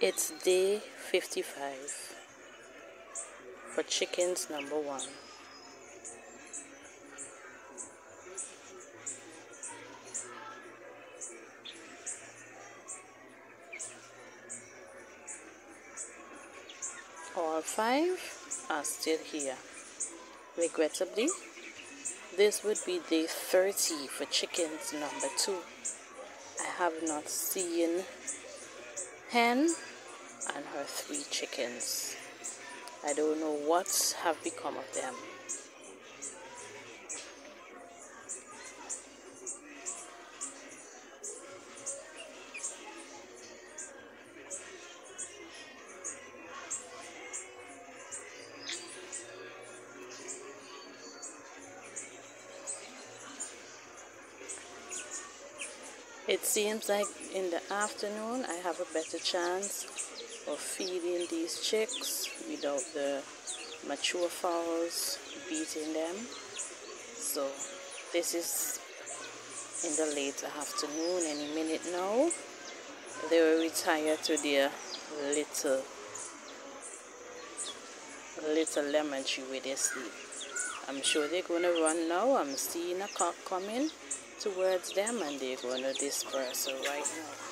It's day 55 for chickens number 1. All 5 are still here. Regrettably, this would be day 30 for chickens number 2. I have not seen hen and her 3 chickens. I don't know what have become of them. It seems like in the afternoon I have a better chance of feeding these chicks without the mature fowls beating them. So this is in the late afternoon, any minute now. They will retire to their little lemon tree where they sleep. I'm sure they're going to run now. I'm seeing a cock coming towards them and they're going to disperse right now.